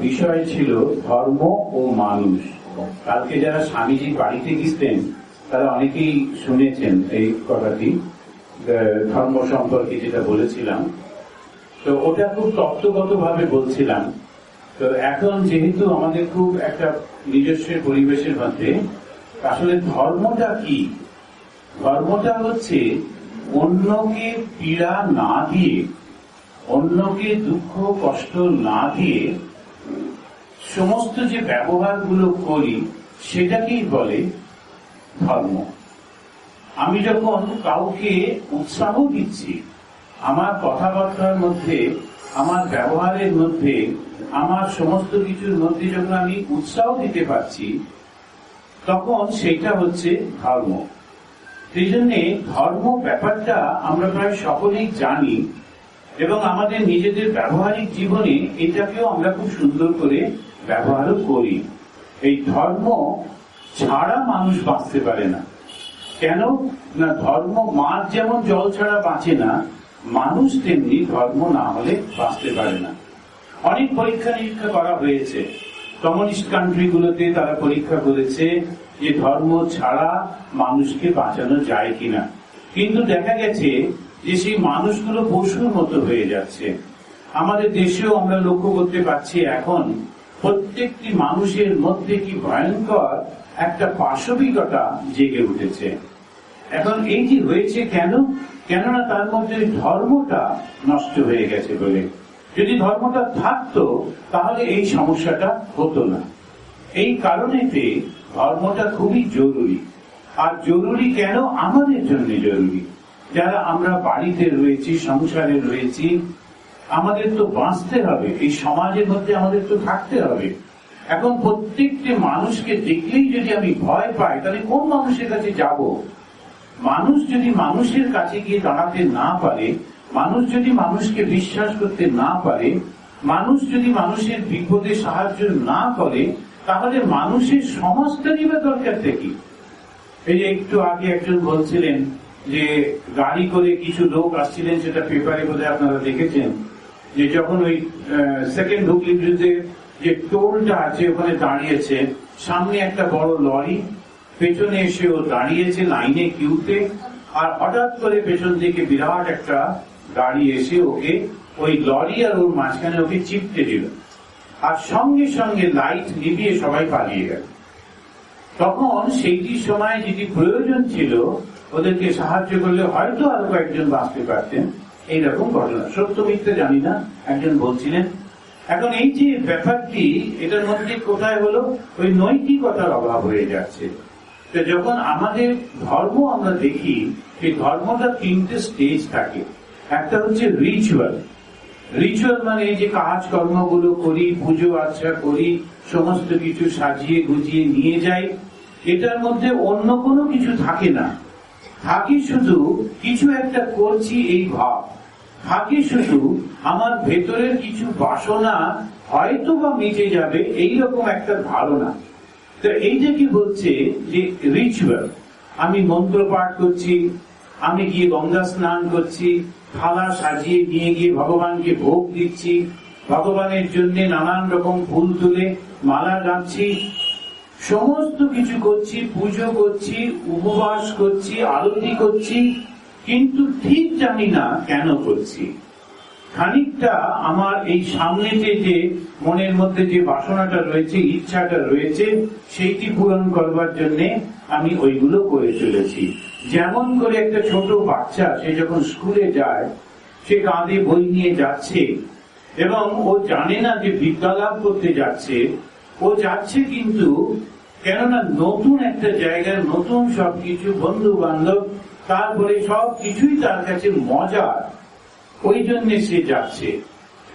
বিষয় ছিল ধর্ম ও মানুষ। কালকে যারা স্বামীজির বাড়িতে গেছেন তারা অনেকেই শুনেছেন এই কথাটি, ধর্ম সম্পর্কে যেটা বলেছিলাম। তো ওটা খুব তত্ত্বগত ভাবে বলছিলাম। তো এখন যেহেতু আমাদের খুব একটা নিজস্ব পরিবেশের মধ্যে, আসলে ধর্মটা কি? ধর্মটা হচ্ছে অন্যকে পীড়া না দিয়ে, অন্যকে দুঃখ কষ্ট না দিয়ে সমস্ত যে ব্যবহারগুলো করি সেটাকেই বলে ধর্ম। আমি যখন কাউকে উৎসাহ দিচ্ছি, আমার কথাবার্তার মধ্যে, আমার ব্যবহারের মধ্যে, আমার সমস্ত কিছুর মধ্যে যখন আমি উৎসাহ দিতে পারছি, তখন সেটা হচ্ছে ধর্ম। সেই জন্যে ধর্ম ব্যাপারটা আমরা প্রায় সকলেই জানি এবং আমাদের নিজেদের ব্যবহারিক জীবনে এটাকেও আমরা খুব সুন্দর করে ব্যবহারও করি। এই ধর্ম ছাড়া মানুষ বাঁচতে পারে না। কেন না, ধর্ম, মাছ যেমন জল ছাড়া বাঁচে না, মানুষ তেমনি ধর্ম না হলে বাঁচতে পারে না। অনেক পরীক্ষা নিরীক্ষা করা হয়েছে, কমিউনিস্ট কান্ট্রিগুলোতে তারা পরীক্ষা করেছে যে ধর্ম ছাড়া মানুষকে বাঁচানো যায় কিনা, কিন্তু দেখা গেছে যে সেই মানুষগুলো পশুর মতো হয়ে যাচ্ছে। আমাদের দেশেও আমরা লক্ষ্য করতে পারছি এখন প্রত্যেকটি মানুষের মধ্যে কি ভয়ঙ্কর একটা পাশবিকতা জেগে উঠেছে। এখন এই যে হয়েছে কেন? কেননা তার মধ্যে ধর্মটা নষ্ট হয়ে গেছে বলে। যদি ধর্মটা থাকতো তাহলে এই সমস্যাটা হতো না। এই কারণেতে ধর্মটা খুবই জরুরি। আর জরুরি কেন? আমাদের জন্য জরুরি। যারা আমরা বাড়িতে রয়েছি, সংসারে রয়েছি, আমাদের তো বাঁচতে হবে, এই সমাজের মধ্যে আমাদের তো থাকতে হবে। এখন প্রত্যেকটি মানুষকে দেখলেই যদি আমি ভয় পাই, তাহলে কোন মানুষের কাছে যাব? মানুষ যদি মানুষের কাছে গিয়ে দাঁড়াতে না পারে, মানুষ যদি মানুষকে বিশ্বাস করতে না পারে, মানুষ যদি মানুষের বিপদে সাহায্য না করে, তাহলে মানুষের সমাজটা নিবে দরকারটা কি? এই যে একটু আগে একজন বলছিলেন যে গাড়ি করে কিছু লোক আসছিলেন, সেটা পেপারে বোধহয় আপনারা দেখেছেন, যে যখন ওই সেকেন্ড হুগলি ব্রিজে যে টোলটা আছে ওখানে দাঁড়িয়েছে, সামনে একটা বড় লরি, পেছনে এসে ও দাঁড়িয়েছে লাইনে কিউতে, আর হঠাৎ করে পেছন থেকে বিরাট একটা গাড়ি এসে ওকে, ওই লরি আর ওর মাঝখানে ওকে চিপতে দিল, আর সঙ্গে সঙ্গে লাইট নিভিয়ে সবাই পালিয়ে গেল। তখন সেইটির সময় যেটি প্রয়োজন ছিল, ওদেরকে সাহায্য করলে হয়তো আরো কয়েকজন বাঁচতে পারতেন। এইরকম ঘটনা, সত্য মিথ্যে জানি না, একজন বলছিলেন। এখন এই যে ব্যাপারটি, এটার মধ্যে কোথায় হলো? ওই নৈতিকতার অভাব হয়ে যাচ্ছে। তো যখন আমাদের ধর্ম আমরা দেখি, সেই ধর্মটা তিনটে স্টেজ থাকে। একটা হচ্ছে রিচুয়াল। রিচুয়াল মানে এই যে কাজ কর্মগুলো করি, পুজো আর্চা করি, সমস্ত কিছু সাজিয়ে গুজিয়ে নিয়ে যাই, এটার মধ্যে অন্য কোনো কিছু থাকে না। থাকি শুধু কিছু একটা করছি এই ভাব, থাকি শুধু আমার ভেতরের কিছু বাসনা হয়তো বা মিটে যাবে এইরকম একটা ধারণা। তো এই যে কি বলছে যে রিচুয়াল, আমি মন্ত্র পাঠ করছি, আমি গিয়ে গঙ্গা স্নান করছি, থালা সাজিয়ে নিয়ে গিয়ে ভগবানকে ভোগ দিচ্ছি, ভগবানের জন্য নানান রকম ফুল তুলে মালা গাঁথছি, সমস্ত কিছু করছি, পুজো করছি, উপবাস করছি, আরতি করছি, কিন্তু ঠিক জানি না কেন করছি। খানিকটা আমার এই সামনেতে যে মনের মধ্যে যে বাসনাটা রয়েছে, ইচ্ছাটা রয়েছে, সেইটি পূরণ করবার জন্য আমি ওইগুলো করে চলেছি। যেমন করে একটা ছোট বাচ্চা, সে যখন স্কুলে যায়, সে কাঁধে বই নিয়ে যাচ্ছে এবং ও জানে না যে বিদ্যালাভ করতে যাচ্ছে, ও যাচ্ছে কিন্তু কেননা নতুন একটা জায়গায় নতুন সবকিছু, বন্ধু বান্ধব, তারপরে সবকিছুই তার কাছে মজার, ওই জন্য সে যাচ্ছে।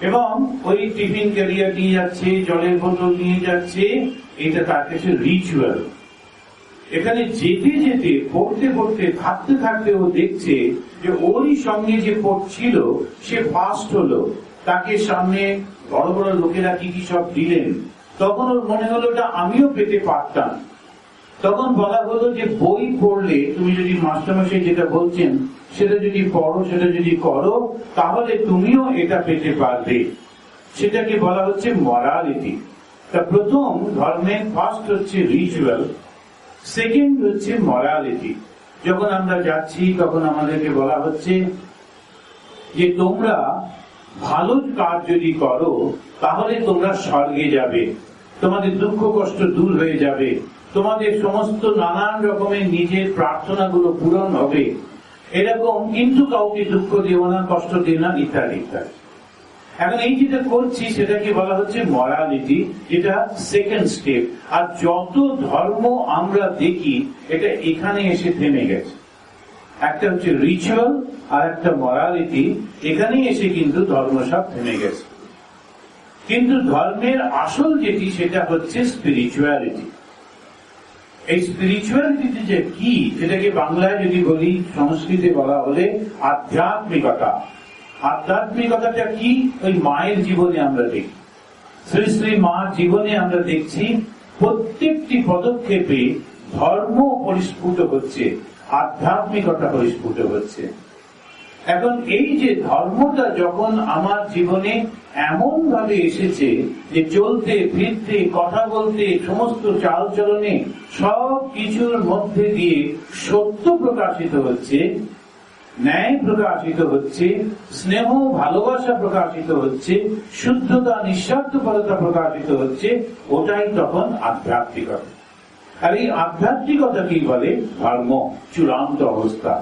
এবং ওই টিফিন ক্যারিয়ার নিয়ে যাচ্ছে, জলের বোতল নিয়ে যাচ্ছে, এটা তার কাছে রিচুয়াল। এখানে যেতে যেতে, পড়তে পড়তে, থাকতে থাকতে ও দেখছে যে ওরই সঙ্গে যে পড়ছিল সে ফার্স্ট হলো, তাকে সামনে বড় বড় লোকেরা কি কি সব দিলেন, তখন ওর মনে হলো এটা আমিও পেতে পারতাম। তখন বলা হলো যে বই পড়লে, তুমি যদি মাস্টারমশাই যেটা বলছেন সেটা যদি পড়ো, সেটা যদি করো, তাহলে তুমিও এটা পেতে পারবে। সেটাকে বলা হচ্ছে মরালিটি। তা প্রথম ধর্মের ফার্স্ট হচ্ছে রিচুয়াল, সেকেন্ড হচ্ছে মরালিটি। যখন আমরা যাচ্ছি তখন আমাদেরকে বলা হচ্ছে যে তোমরা ভালো কাজ যদি করো তাহলে তোমরা স্বর্গে যাবে, তোমাদের দুঃখ কষ্ট দূর হয়ে যাবে, তোমাদের সমস্ত নানান রকমের নিজের প্রার্থনাগুলো পূরণ হবে, এরকম, কিন্তু কাউকে দুঃখ দিও না, কষ্ট দিও না, ইত্যাদি ইত্যাদি। এখন এই যেটা করছি সেটাকে বলা হচ্ছে মরালিটি, যেটা সেকেন্ড স্টেপ। আর যত ধর্ম আমরা দেখি এটা এখানে এসে থেমে গেছে। একটা হচ্ছে রিচুয়াল আর একটা মরালিটি, এখানে এসে কিন্তু ধর্ম সব থেমে গেছে। কিন্তু ধর্মের আসল যেটি সেটা হচ্ছে স্পিরিচুয়ালিটি। এই স্পিরিচুয়ালিটি যে কি, সেটাকে বাংলায় যদি বলি, সংস্কৃতে বলা হলে আধ্যাত্মিকতা। আধ্যাত্মিকতাটা কি? ওই মায়ের জীবনে আমরা দেখি, শ্রী শ্রী মার জীবনে আমরা দেখছি প্রত্যেকটি পদক্ষেপে ধর্ম পরিস্ফুট হচ্ছে, আধ্যাত্মিকতা পরিস্ফুট হচ্ছে। এখন এই যে ধর্মটা যখন আমার জীবনে এমন ভাবে এসেছে যে চলতে ফিরতে কথা বলতে সমস্ত চালচলনে সব কিছুর মধ্যে দিয়ে সত্য প্রকাশিত হচ্ছে, ন্যায় প্রকাশিত হচ্ছে, স্নেহ ভালোবাসা প্রকাশিত হচ্ছে, শুদ্ধতা নিঃস্বার্থপরতা প্রকাশিত হচ্ছে, ওটাই তখন আধ্যাত্মিকতা। আর এই আধ্যাত্মিকতাকেই বলে ধর্ম, চূড়ান্ত অবস্থা।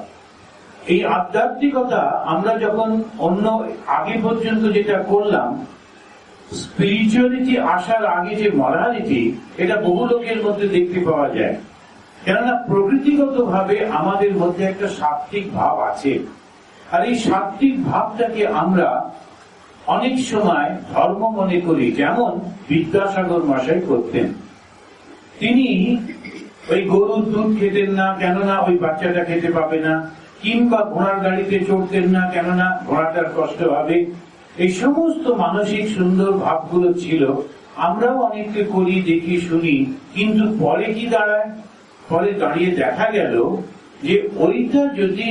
এই আধ্যাত্মিকতা আমরা যখন অন্য আগে পর্যন্ত যেটা করলাম, স্পিরিচুয়ালিটি আসার আগে যে মরালিটি, এটা বহু লোকের মধ্যে দেখতে পাওয়া যায়। কেননা প্রকৃতিগত ভাবে আমাদের মধ্যে একটা সাত্ত্বিক ভাব আছে, আর এই সাত্ত্বিক ভাবটাকে আমরা অনেক সময় ধর্ম মনে করি। যেমন বিদ্যাসাগর মশাই করতেন, তিনি ওই গরুর দুধ খেতেন না, কেননা ওই বাচ্চাটা খেতে পাবে না, কিংবা ঘোড়ার গাড়িতে চড়তেন না, কেননা ঘোড়াটার কষ্ট হবে। এই সমস্ত মানসিক সুন্দর ভাবগুলো ছিল, আমরাও অনেককে করি, দেখি, শুনি। কিন্তু পরে কি দাঁড়ায়? পরে দাঁড়িয়ে দেখা গেল যে ওইটা যদি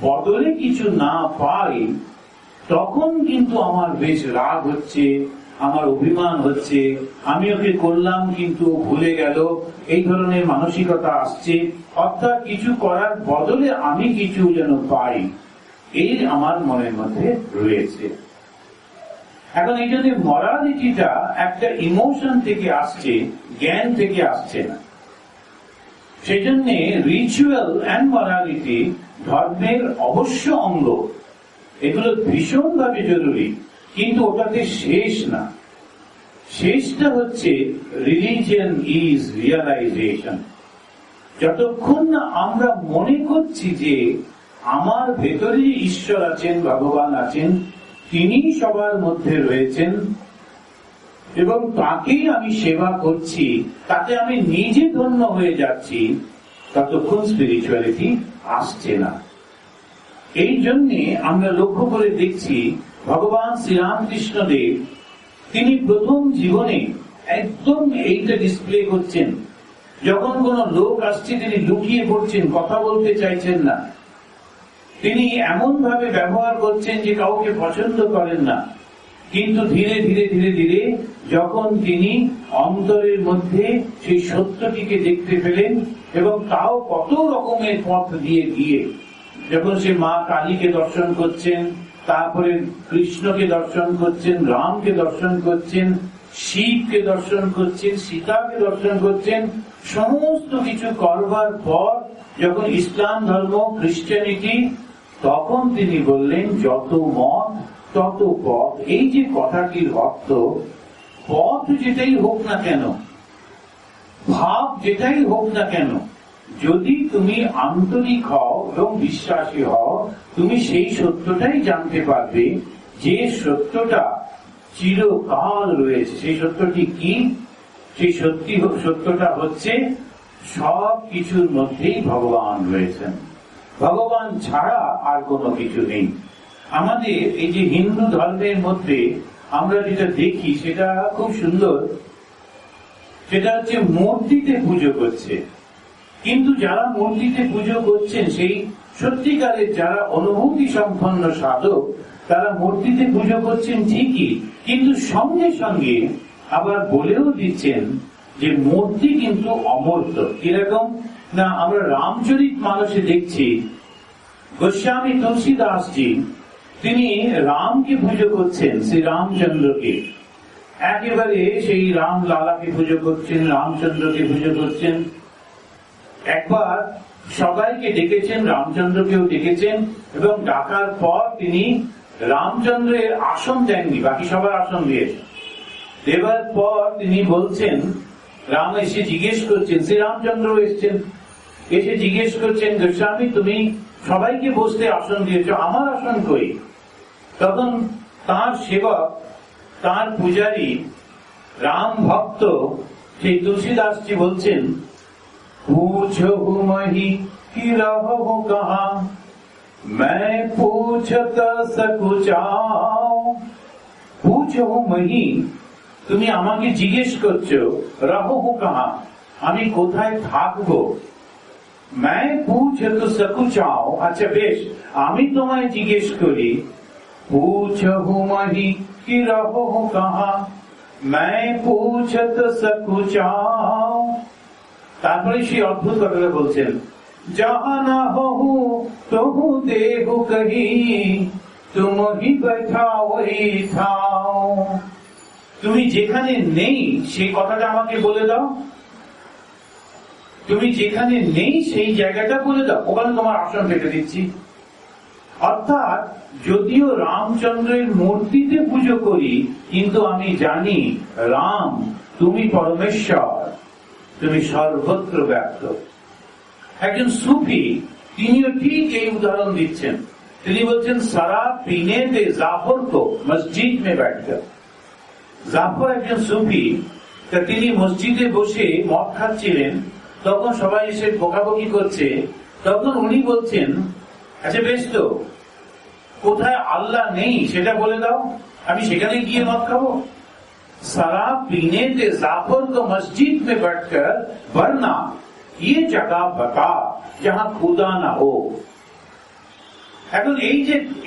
বদলে কিছু না পাই, তখন কিন্তু আমার বেশ রাগ হচ্ছে, আমার অভিমান হচ্ছে, আমি ওকে করলাম কিন্তু ভুলে গেল, এই ধরনের মানসিকতা আসছে। অর্থাৎ কিছু করার বদলে আমি কিছু যেন পাই, এই আমার মনের মধ্যে রয়েছে। এখন এই জন্য মরালিটিটা একটা ইমোশন থেকে আসছে, জ্ঞান থেকে আসছে না। সেই জন্য রিচুয়াল অ্যান্ড মরালিটি ধর্মের অবশ্য অঙ্গ, এগুলো ভীষণভাবে জরুরি, কিন্তু ওটাতে শেষ না। শেষটা হচ্ছে রিলিজিয়ন ইজ রিয়ালাইজেশন। যতক্ষণ না আমরা মনে করছি যে আমার ভেতরে ঈশ্বর আছেন, ভগবান আছেন, তিনি সবার মধ্যে রয়েছেন এবং তাকেই আমি সেবা করছি, তাতে আমি নিজে ধন্য হয়ে যাচ্ছি, ততক্ষণ স্পিরিচুয়ালিটি আসছে না। এই জন্যে আমরা লক্ষ্য করে দেখছি ভগবান শ্রীরামকৃষ্ণ দেব, তিনি প্রথম জীবনে একদম এইটা ডিসপ্লে করছেন। যখন কোন লোক আসছে তিনি লুকিয়ে পড়ছেন, কথা বলতে চাইছেন না, তিনি এমন ভাবে ব্যবহার করছেন যে কাউকে পছন্দ করেন না। কিন্তু ধীরে ধীরে ধীরে ধীরে যখন তিনি অন্তরের মধ্যে সেই সত্যটিকে দেখতে পেলেন, এবং তাও কত রকমের পথ দিয়ে গিয়ে, যখন সে মা কালীকে দর্শন করছেন, তারপরে কৃষ্ণকে দর্শন করছেন, রামকে দর্শন করছেন, শিবকে দর্শন করছেন, সীতাকে দর্শন করছেন, সমস্ত কিছু করবার পর যখন ইসলাম ধর্ম, খ্রিস্টানিটি, তখন তিনি বললেন যত মত তত পথ। এই যে কথাটির অর্থ, পথ যেটাই হোক না কেন, ভাব যেটাই হোক না কেন, যদি তুমি আন্তরিক হও এবং বিশ্বাসী হও, তুমি সেই সত্যটাই জানতে পারবে যে সত্যটা চিরকাল রয়েছে। সেই সত্যটি কি? সেই সত্যটা হচ্ছে সব কিছুর মধ্যেই ভগবান রয়েছেন, ভগবান ছাড়া আর কোনো কিছু নেই। আমাদের এই যে হিন্দু ধর্মের মধ্যে আমরা যেটা দেখি সেটা খুব সুন্দর, সেটা হচ্ছে মূর্তিতে পুজো করছে। কিন্তু যারা মূর্তিতে পুজো করছেন, সেই সত্যিকারের যারা অনুভূতি সম্পন্ন সাধক, তারা মূর্তিতে পুজো করছেন ঠিকই, কিন্তু সঙ্গে সঙ্গে আবার বলেও দিচ্ছেন যে মূর্তি কিন্তু অমূর্ত। কিরকম না, আমরা রামচরিত মানসে দেখছি গোস্বামী তুলসীদাসজি তিনি রামকে পুজো করছেন, শ্রী রামচন্দ্রকে, একেবারে সেই রাম লালাকে পুজো করছেন, রামচন্দ্রকে পুজো করছেন। একবার সবাইকে ডেকেছেন, রামচন্দ্রকেও ডেকেছেন, এবং ডাকার পর তিনি রামচন্দ্রের আসন দেননি, বাকি সবার আসন দিয়েছেন। দেবার পর তিনি বলছেন, রাম এসে জিজ্ঞেস করছেন, শ্রী রামচন্দ্র এসছেন, এসে জিজ্ঞেস করছেন, গোস্বামী তুমি সবাইকে বসতে আসন দিয়েছ, আমার আসন কই? তখন তার সেবক, তার পূজারী, রাম ভক্ত সেই তুলসীদাসজি বলছেন, पूछो मही कि रहो कहाँ, मैं पूछत सकुचाओ। पूछो मही, তুমি আমাকে জিজ্ঞেস করছো রহো কাহা, আমি কোথায় থাকবো। मैं पूछत सकुचाओ, আচ্ছা বেশ, আমি তোমায় জিজ্ঞেস করি, पूछो मही कि रहो कहाँ, मैं पूछत सकुचाओ। তারপরে সেই অদ্ভুত কথাটা বলছেন, যাহা না হহু তহু দেহু কহি, তুমহি बैठाओ ही थाओ। তুমি যেখানে নেই সেই কথাটা আমাকে বলে দাও, তুমি যেখানে নেই সেই জায়গাটা বলে দাও, ওখানে তোমার আসন পেতে দিচ্ছি। অর্থাৎ যদিও রামচন্দ্রের মূর্তিতে পুজো করি, কিন্তু আমি জানি রাম তুমি পরমেশ্বর, তুমি সর্বত্র ব্যক্ত। একজন সুফি তিনিও ঠিক এই উদাহরণ দিচ্ছেন। তিনি বলছেন, সারা পিনে দে জাফর কো মসজিদ মে बैठकर। জাফর একজন সুফি, তা তিনি মসজিদে বসে মদ খাচ্ছিলেন, তখন সবাই এসে বকাবকি করছে, তখন উনি বলছেন, আচ্ছা বেশ তো, কোথায় আল্লাহ নেই সেটা বলে দাও, আমি সেখানে গিয়ে মদ খাবো। शराब पीने से जाफर को मस्जिद में बैठकर, वरना ये जगह बता जहां खुदा ना हो। এখন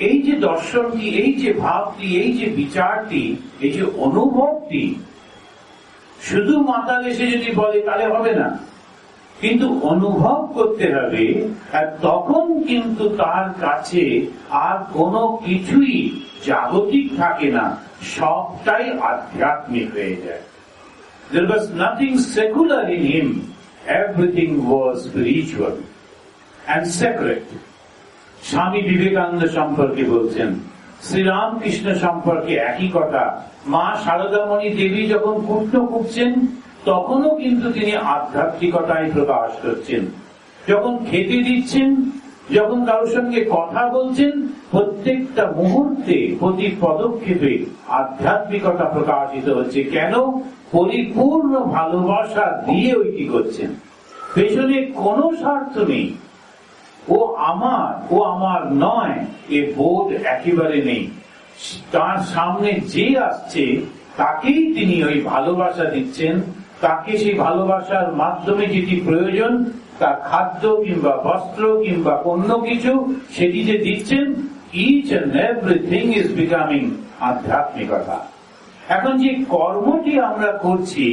এই যে দর্শনটি, এই যে ভাবটি, এই যে বিচারটি, এই যে অনুভবটি, শুধু মাতাল এসে যদি বলে তাহলে হবে না, কিন্তু অনুভব করতে হবে। আর তখন কিন্তু তার কাছে আর কোনো কিছুই জাগতিক থাকে না, সবটাই আধ্যাত্মিক হয়ে যায়। There was nothing secular in him, everything was spiritual and sacred. Swami Vivekananda সম্পর্কে বলছেন, শ্রীরামকৃষ্ণ সম্পর্কে একই কথা। মা শারদামণি দেবী যখন কূর্ণ কুপছেন, তখনও কিন্তু তিনি আধ্যাত্মিকতায় প্রকাশ করছেন। যখন খেতে দিচ্ছেন, যখন কারোর সঙ্গে কথা বলছেন, প্রত্যেকটা মুহূর্তে, প্রতি পদক্ষেপে আধ্যাত্মিকতা প্রকাশিত হচ্ছে। কেন? পরিপূর্ণ ভালোবাসা দিয়ে ওইটি করছেন, পেছনে কোনো স্বার্থ নেই। ও আমার নয়, এ বোধ একেবারে নেই। তার সামনে যে আসছে তাকেই তিনি ওই ভালোবাসা দিচ্ছেন, তাকে সেই ভালোবাসার মাধ্যমে যেটি প্রয়োজন, তার খাদ্য কিংবা বস্ত্র কিংবা অন্য কিছু, সেটি যে দিচ্ছেন, each and everything is becoming আধ্যাত্মিকতা। এখন যে কর্মটি আমরা করছি,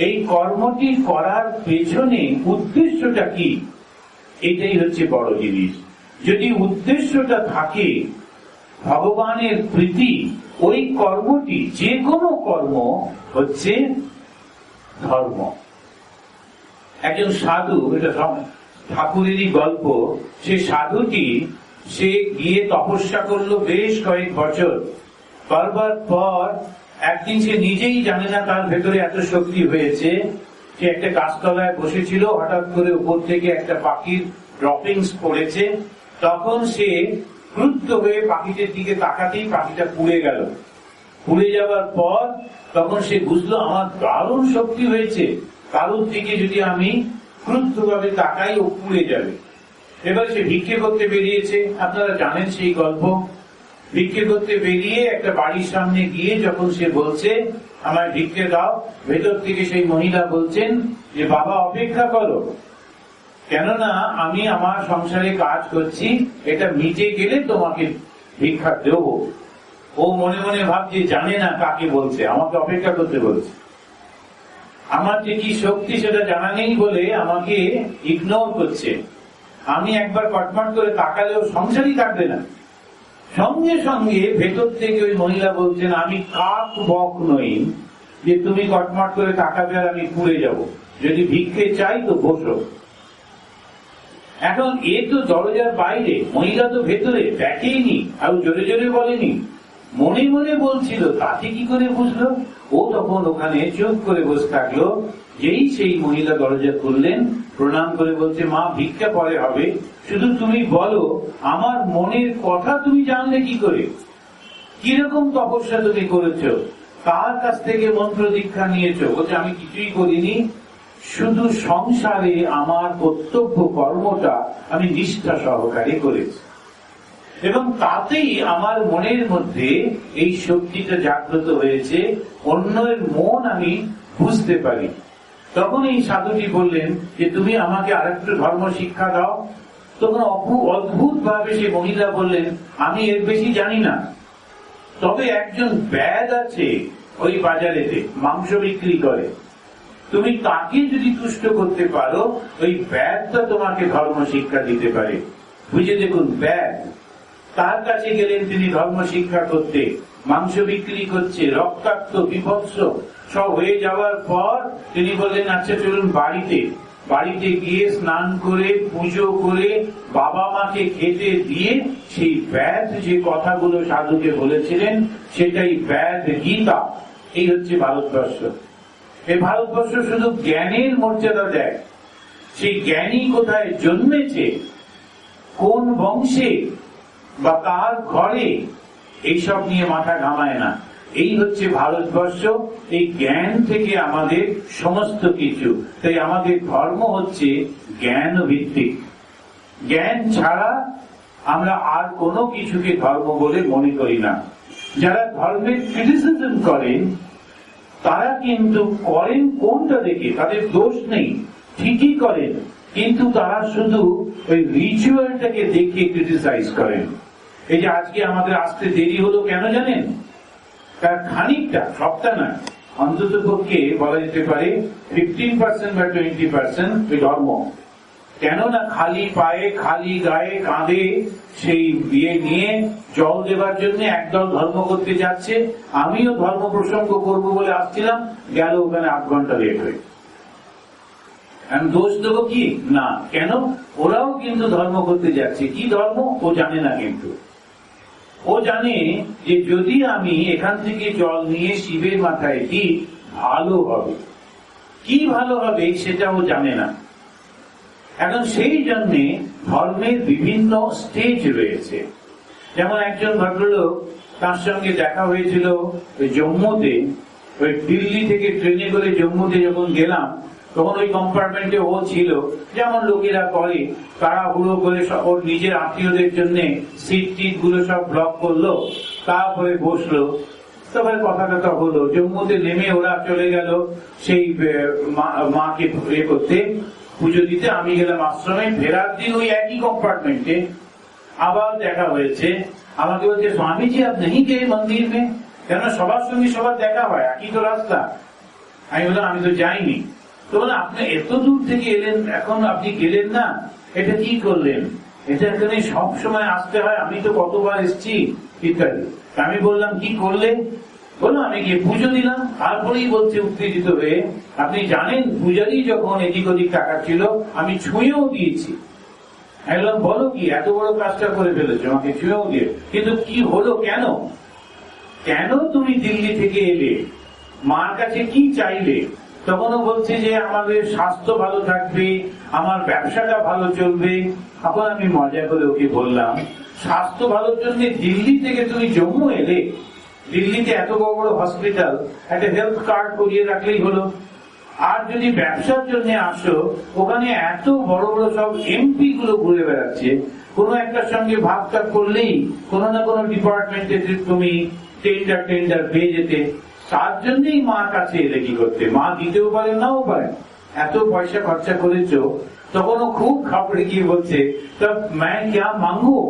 এই কর্মটি করার পেছনে উদ্দেশ্যটা কি, এটাই হচ্ছে বড় জিনিস। যদি উদ্দেশ্যটা থাকে ভগবানের প্রীতি, ওই কর্মটি, যে কোনো কর্ম হচ্ছে ধর্ম। একজন সাধু, এটা ঠাকুরেরই গল্প, সে সাধুটি সে গিয়ে তপস্যা করলো বেশ কয়েক বছর। করবার পর একদিন সে নিজেই জানে না তার ভেতরে এত শক্তি হয়েছে। সে একটা গাছতলায় বসেছিল, হঠাৎ করে উপর থেকে একটা পাখির ড্রপিংস পড়েছে। তখন সে ক্রুদ্ধ হয়ে পাখিটির দিকে তাকাতেই পাখিটা পুড়ে গেল। পুড়ে যাওয়ার পর তখন সে বুঝলো আমার দারুণ শক্তি হয়েছে, কারোর দিকে যদি আমি ক্রুদ্ধভাবে তাকাই ও পুড়ে যাবে। এবার সে ভিক্ষে করতে বেরিয়েছে, আপনারা জানেন সেই গল্প। ভিক্ষে করতে বেরিয়ে একটা বাড়ির সামনে গিয়ে যখন সে বলছে আমায় ভিক্ষে দাও, ভেতর থেকে সেই মহিলা বলছেন যে বাবা অপেক্ষা করো, কেননা আমি আমার সংসারে কাজ করছি, এটা মিটে গেলে তোমাকে ভিক্ষা দেব। ও মনে মনে ভাবছে জানে না কাকে বলছে, আমাকে অপেক্ষা করতে বলছে। আমার যে কি শক্তি সেটা জানা নেই বলে আমাকে ইগনোর করছে। আমি একবার কটমট করে তাকালেও সংসারই থাকবে না। সঙ্গে সঙ্গে ভেতর থেকে ওই মহিলা বলছেন, আমি কাক বক নই যে তুমি কটমট করে তাকাবে আর আমি পুড়ে যাব। যদি ভিক্ষে চাই তো বসো। এখন এ তো দরজার বাইরে, মহিলা তো ভেতরে, দেখেইনি আর জোরে জোরে বলেনি, মনে মনে বলছিল, তাতে কি করে বুঝলো? ও তখন ওখানে চুপ করে বসে থাকলো। যেই সেই মহিলা দরজা খুললেন, প্রণাম করে বলছে, মা ভিক্ষা পরে হবে, শুধু তুমি বলো আমার মনের কথা তুমি জানলে কি করে? কিরকম তপস্যা তুমি করেছো? কার কাছ থেকে মন্ত্র দীক্ষা নিয়েছো? বলছে আমি কিছুই করিনি, শুধু সংসারে আমার কর্তব্য কর্মটা আমি নিষ্ঠা সহকারে করেছি এবং তাতেই আমার মনের মধ্যে এই শক্তিটা জাগ্রত হয়েছে, অন্যের মন আমি বুঝতে পারি। তখন এই সাধুটি বললেন যে তুমি আমাকে আরেকটু ধর্ম শিক্ষা দাও। তখন অদ্ভুত ভাবে সে মহিলা বললেন, আমি এর বেশি জানি না, তবে একজন ব্যাদ আছে ওই বাজারেতে, মাংস বিক্রি করে, তুমি তাকে যদি তুষ্ট করতে পারো ওই ব্যাদটা তোমাকে ধর্ম শিক্ষা দিতে পারে। বুঝে দেখুন, ব্যাদ, তার কাছে গেলেন তিনি ধর্ম শিক্ষা করতে। মাংস বিক্রি করছে, রক্তাক্ত বিভৎস সব হয়ে যাওয়ার পর তিনি বললেন, আচ্ছা চলুন বাড়িতে গিয়ে স্নান করে পুজো করে বাবা মাকে খেতে দিয়ে সেই ব্যাদ যে কথাগুলো সাধুকে বলেছিলেন সেটাই ব্যাদ গীতা। এই হচ্ছে ভারতবর্ষ। এই ভারতবর্ষ শুধু জ্ঞানের মর্যাদা দেয়। সেই জ্ঞানী কোথায় জন্মেছে, কোন বংশে বা কার ঘরে, এইসব নিয়ে মাথা ঘামায় না। এই হচ্ছে ভারতবর্ষ। এই জ্ঞান থেকে আমাদের সমস্ত কিছু। তাই আমাদের ধর্ম হচ্ছে জ্ঞান ভিত্তিক। জ্ঞান ছাড়া আমরা আর কোনো কিছুকে ধর্ম বলে মনে করি না। যারা ধর্মের ক্রিটিসিজম করেন তারা কিন্তু করেন কোনটা দেখে, তাদের দোষ নেই, ঠিকই করেন, কিন্তু তারা শুধু ওই রিচুয়ালটাকে দেখে ক্রিটিসাইজ করেন। এই যে আজকে আমাদের আসতে দেরি হলো কেন জানেন? তার খানিকটা, সবটা না, অন্তত পক্ষে বলা যেতে পারে 15% বা 20% ওই ধর্ম। কেননা খালি পায়ে খালি গায়ে কাঁধে সেই বিয়ে নিয়ে জল দেবার জন্য একদল ধর্ম করতে যাচ্ছে। আমিও ধর্ম প্রসঙ্গ করব বলে আসছিলাম, গেল ওখানে 8 ঘন্টা লেট হয়ে। আমি দোষ দেবো কি না, কেন? ওরাও কিন্তু ধর্ম করতে যাচ্ছে। কি ধর্ম ও জানে না, কিন্তু ও জানে যে যদি আমি এখান থেকে জল নিয়ে শিবের মাথায় দিই ভালো হবে। কি ভালো হবে সেটা ও জানে না। এখন সেই জন্যে ধর্মের বিভিন্ন স্টেজ রয়েছে। যেমন একজন ভদ্রলোক, তার সঙ্গে দেখা হয়েছিল ওই জম্মুতে, ওই দিল্লি থেকে ট্রেনে করে জম্মুতে যখন গেলাম তখন ওই কম্পার্টমেন্টে ও ছিল। যেমন লোকেরা করে, তাড়াহুড়ো করে ওর নিজের আত্মীয়দের জন্য সিট টিট গুলো সব ব্লক করলো, তারপরে বসলো, তারপরে কথা কথা হলো। জম্মুতে নেমে ওরা চলে গেল সেই মাকে করতে, পুজো দিতে। আমি গেলাম আশ্রমে। ফেরার দিন ওই একই কম্পার্টমেন্টে আবার দেখা হয়েছে। আমাকে বলছে, স্বামীজি আপ নেই গে মন্দির মে? কেন সবার সঙ্গে সবার দেখা হয়, একই তো রাস্তা। আমি বললাম আমি তো যাইনি। তো বলে, আপনি এত দূর থেকে এলেন, এখন আপনি গেলেন না, এটা কি করলেন? এটা এখানে সব সময় আসতে হয়, আমি তো কতবার এসছি ইত্যাদি। আমি বললাম কি করলে? বললাম আমি গিয়ে পুজো দিলাম। তারপরেই বলছে উত্তেজিত হয়ে, আপনি জানেন পূজারি যখন এদিক ওদিক টাকা ছিল আমি ছুঁয়েও দিয়েছি। আমি বললাম বলো কি, এত বড় কাজটা করে ফেলেছো, আমাকে ছুঁয়েও দিয়ে। কিন্তু কি হলো, কেন কেন তুমি দিল্লি থেকে এলে, মার কাছে কি চাইলে? তখনও বলছে যে আমাদের স্বাস্থ্য ভালো থাকবে, আমার ব্যবসাটা ভালো চলবে। এখন আমি মজা করে ওকে বললাম, স্বাস্থ্য ভালোর জন্য দিল্লি থেকে তুমি জম্মু এলে? দিল্লিতে এত বড় বড় হসপিটাল, একটা হেলথ কার্ড করিয়ে রাখলেই হলো। আর যদি ব্যবসার জন্য আসো, ওখানে এত বড় বড় সব এমপি গুলো ঘুরে বেড়াচ্ছে, কোনো একটার সঙ্গে ভাবটা করলেই কোনো না কোনো ডিপার্টমেন্টে তুমি টেন্ডার পেয়ে যেতে। তার জন্যই মা কাছে এলে কি করতে? মা দিতেও পারেন, নাও পারেন। এত পয়সা খরচা করেছো। তখনও খুব খাপড়ে গিয়ে বলছে, তা ম্যাঁ ক্যা মাঙ্গো?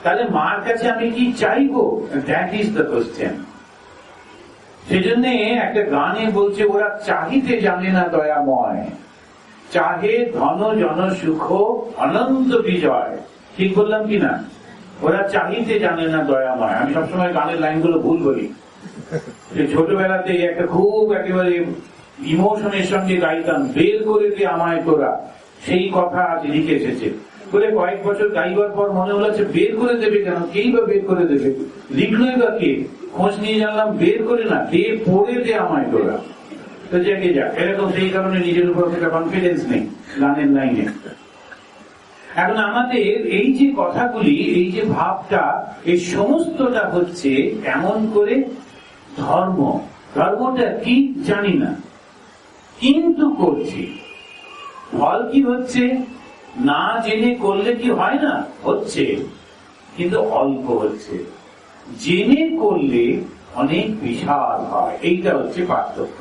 তাহলে মার কাছে আমি কি চাইবো? That is the question. সেজন্য একটা গানে বলছে, ওরা চাহিতে জানে না দয়াময়, চাহে ধন জন সুখ অনন্ত বিজয়। ঠিক বললাম কিনা? ওরা চাহিতে জানে না দয়াময়। আমি সবসময় গানের লাইনগুলো ভুল বলি। ছোটবেলাতে একটা খুব একেবারে ইমোশনের সঙ্গে গাইতাম, বের করে দিয়ে আমায় তোরা, সেই কথা আজ লিখে এসেছে বলে কয়েক বছর গাইবার পর মনে হলো বের করে দেবে কেন, কেই বা বের করে দেবে, লিখলোই বা কে? খোঁজ নিয়ে জানলাম বের করে না, দে পড়ে দে আমায় তোরা। তো জাগে যাক, এরকম সেই কারণে নিজের উপর একটা কনফিডেন্স নেই গানের লাইনে। এখন আমাদের এই যে কথাগুলি, এই যে ভাবটা, এই সমস্তটা হচ্ছে এমন করে ধর্ম। ধর্মটা কি জানি না, কিন্তু করছি। ফল কি হচ্ছে? না জেনে করলে কি হয় না? হচ্ছে, কিন্তু অল্প হচ্ছে। জেনে করলে অনেক বিশাল হয়। এইটা হচ্ছে পার্থক্য।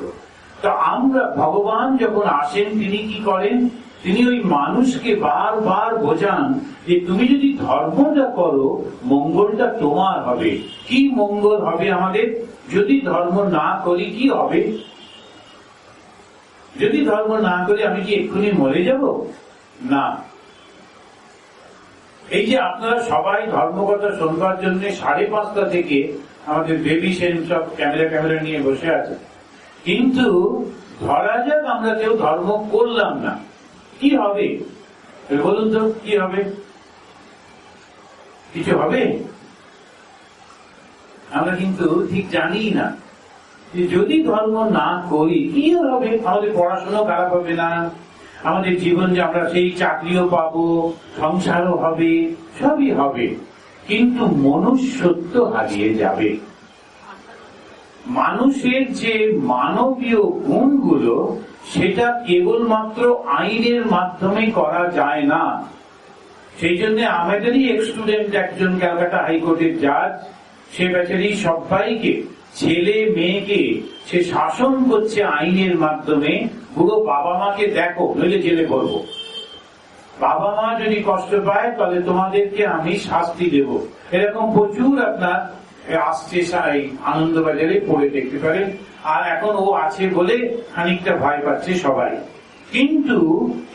তো আমরা, ভগবান যখন আসেন, তিনি কি করেন? তিনি ওই মানুষকে বারবার বোঝান যে তুমি যদি ধর্মটা করো, মঙ্গলটা তোমার হবে। কি মঙ্গল হবে আমাদের? যদি ধর্ম না করি কি হবে? যদি ধর্ম না করি আমি কি এক্ষুনি মরে যাব? না। এই যে আপনারা সবাই ধর্মকথা শুনবার জন্য 5:30 থেকে আমাদের বেবি সেন সব ক্যামেরা নিয়ে বসে আছে, কিন্তু ধরা যাক আমরা কেউ ধর্ম করলাম না, কি হবে বলুন তো? কি হবে? কিছু হবে? আমরা কিন্তু ঠিক জানি না। যদি ধর্ম না করি কি হবে? আমাদের পড়াশোনা খারাপ হবে না, আমাদের জীবন যে আমরা সেই চাকরিও পাবো, সংসারও হবে, সবই হবে, কিন্তু মনুষ্যত্ব হারিয়ে যাবে। মানুষের যে মানবীয় গুণগুলো, সেটা কেবলমাত্র আইনের মাধ্যমে করা যায় না। সেই জন্য আমাদেরই এক স্টুডেন্ট, একজন ক্যালকাটা হাইকোর্টের জাজ, সে বেচারি সবাইকে, ছেলে মেয়েকে সে শাসন করছে আইনের মাধ্যমে। পুরো বাবা মাকে দেখো, নইলে জেলে করবো। বাবা মা যদি কষ্ট পায় তাহলে তোমাদেরকে আমি শাস্তি দেব। এরকম প্রচুর আপনার আসছে, আনন্দবাজারে পড়ে দেখতে পারেন। আর এখন ও আছে বলে খানিকটা ভয় পাচ্ছে সবাই। কিন্তু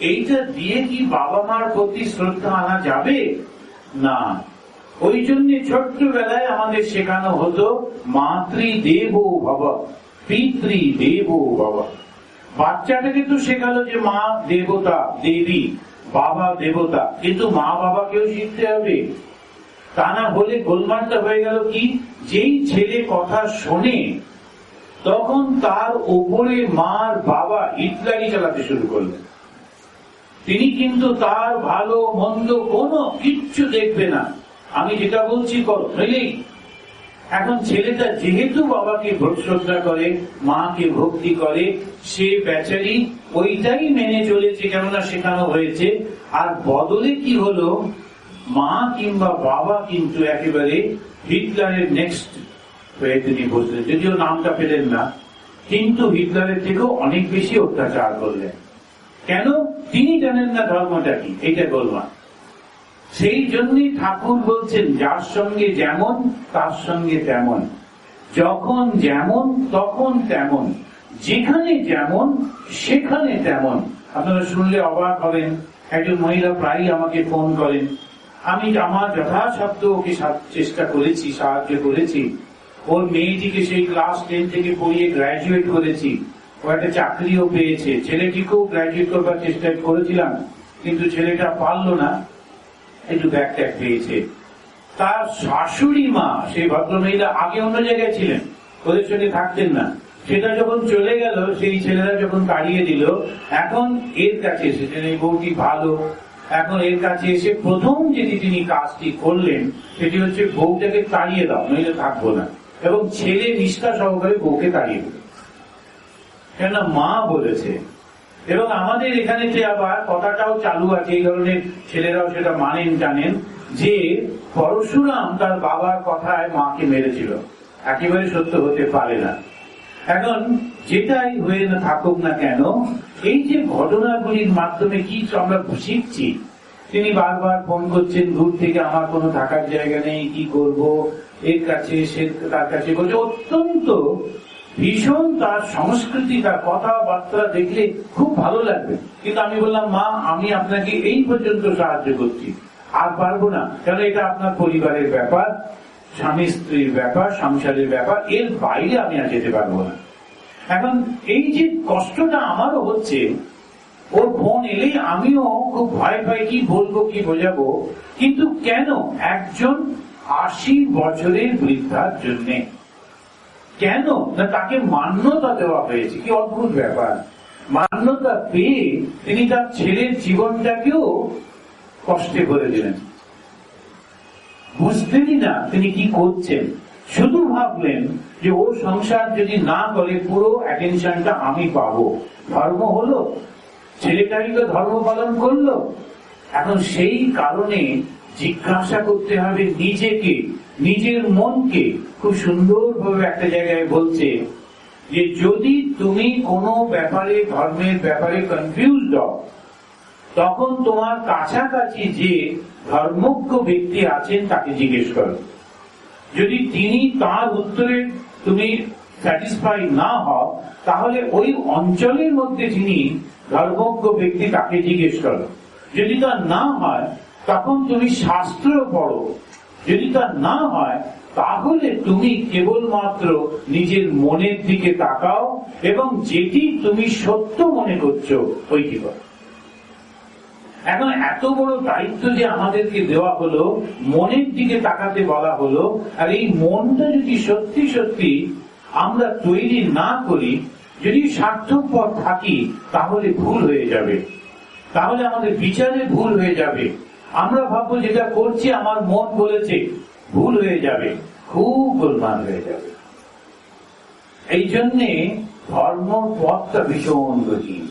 এইটা দিয়ে কি বাবা মার প্রতি শ্রদ্ধা আনা যাবে? না। ওই জন্য ছোট্টবেলায় আমাদের শেখানো হতো মাতৃদেব ভব, পিতৃদেব ভব। বাচ্চাটাকে তো শেখালো যে মা দেবতা, দেবী, বাবা দেবতা, কিন্তু মা বাবাকেও শিখতে হবে। তা না হলে গোলমালটা হয়ে গেল কি, যেই ছেলে কথা শোনে তখন তার ওপরে মার বাবা হিটলারি চালাতে শুরু করলেন। তিনি কিন্তু তার ভালো মন্দ কোনো কিচ্ছু দেখবে না, আমি যেটা বলছি করো, নইলেই। এখন ছেলেটা যেহেতু বাবাকে শ্রদ্ধা করে, মাকে ভক্তি করে, সে বেচারি ওইটাই মেনে চলেছে, কেননা শেখানো হয়েছে। আর বদলে কি হলো, মা কিংবা বাবা কিন্তু একেবারে হিটলারের নেক্সট হয়ে তিনি বসলেন। যদিও নামটা পেলেন না, কিন্তু হিটলারের থেকেও অনেক বেশি অত্যাচার করলেন। কেন? তিনি জানেন না ধর্মটা কি, এইটা বলবা। সেই জন্যই ঠাকুর বলছেন, যার সঙ্গে যেমন তার সঙ্গে তেমন, যখন যেমন তখন তেমন, যেখানে যেমন সেখানে তেমন। আপনারা শুনলে অবাক হবেন, একজন মহিলা প্রায়ই আমাকে ফোন করেন। আমি আমার যথাসাধ্য ওকে চেষ্টা করেছি, সাহায্য করেছি। ওর মেয়েটিকে সেই ক্লাস 10 থেকে পড়িয়ে গ্রাজুয়েট করেছি, ও একটা চাকরিও পেয়েছে। ছেলেটিকেও গ্রাজুয়েট করবার চেষ্টা করেছিলাম, কিন্তু ছেলেটা পারলো না, একটু ব্যাক ট্যাক পেয়েছে। তার শাশুড়ি মা, সেই ভদ্রমহিলা আগে অন্য জায়গায় ছিলেন, ওদের সঙ্গে থাকতেন না। সেটা যখন চলে গেল, সেই ছেলেরা যখন তাড়িয়ে দিল, এখন এর কাছে এসেছেন। এই বউটি ভালো, এখন এর কাছে এসে প্রথম যেটি তিনি কাজটি করলেন সেটি হচ্ছে বউটাকে তাড়িয়ে দাও, নইলে থাকবো না। এবং ছেলে নিষ্ঠা সহকারে বউকে তাড়িয়ে দিল, কেন মা বলেছে। এবং আমাদের এখানে যে আবার কথাটাও চালু আছে, এই ধরনের ছেলেরাও সেটা মানেন, জানেন যে পরশুরাম তার বাবার কথায় মাকে মেরেছিল। একেবারে সত্য হতে পারে না। এখন যেটাই হয়ে না থাকুক না কেন, এই যে ঘটনাগুলির মাধ্যমে কি আমরা শিখছি, তিনি বারবার ফোন করছেন দূর থেকে, আমার কোনো থাকার জায়গা নেই, কি করব, এর কাছে সে তার কাছে করছে। অত্যন্ত ভীষণ তার সংস্কৃতি, তার কথাবার্তা দেখলে খুব ভালো লাগবে। কিন্তু আমি বললাম, মা আমি আপনাকে এই পর্যন্ত সাহায্য করছি, আর পারবো না, কারণ এটা আপনার পরিবারের ব্যাপার, স্বামী স্ত্রীর ব্যাপার, সংসারের ব্যাপার, এর বাইরে আমি আর যেতে পারবো না। এখন এই যে কষ্টটা আমারও হচ্ছে, ওর ফোন এলেই আমিও খুব ভয় পাই, কি বলবো, কি বোঝাবো। কিন্তু কেন একজন 80 বছরের বৃদ্ধার জন্য কেন না তাকে মান্যতা দেওয়া হয়েছে? কি অদ্ভুত ব্যাপার। মান্যতা পেয়ে তিনি তার ছেলের জীবনটাকেও কষ্টে ভরে দিলেন। বুঝতেনই না তিনি কি করছেন, শুধু ভাবলেন যে ও সংসার যদি না করে পুরো অ্যাটেনশনটা আমি পাবো। ধর্ম হলো, ছেলেটাই তো ধর্ম পালন করলো। এখন সেই কারণে জিজ্ঞাসা করতে হবে নিজেকে, নিজের মনকে। খুব সুন্দরভাবে একটা জায়গায় বলছে যে যদি তুমি কোনো ব্যাপারে, ধর্মের ব্যাপারে কনফিউজ হও, তখন তোমার কাছাকাছি যে ধর্মজ্ঞ ব্যক্তি আছেন তাকে জিজ্ঞেস করো। যদি তিনি তার উত্তরে তুমি স্যাটিসফাই না হও, তাহলে ওই অঞ্চলের মধ্যে যিনি ধর্মজ্ঞ ব্যক্তি তাকে জিজ্ঞেস করো। যদি তা না হয় তখন তুমি শাস্ত্র পড়ো। যদি তা না হয় তাহলে তুমি কেবলমাত্র নিজের মনের দিকে তাকাও এবং যেটি তুমি সত্য মনে করছো ওইটি করো। এখন এত বড় দায়িত্ব যে আমাদেরকে দেওয়া হলো, মনের দিকে তাকাতে বলা হলো, আর এই মনটা যদি সত্যি সত্যি আমরা তৈরি না করি, যদি স্বার্থপর থাকি, তাহলে ভুল হয়ে যাবে, তাহলে আমাদের বিচারে ভুল হয়ে যাবে। আমরা ভাববো যেটা করছি আমার মন বলেছে, ভুল হয়ে যাবে, খুব গোলমাল হয়ে যাবে। এই জন্যে ধর্ম পথটা ভীষণ কঠিন।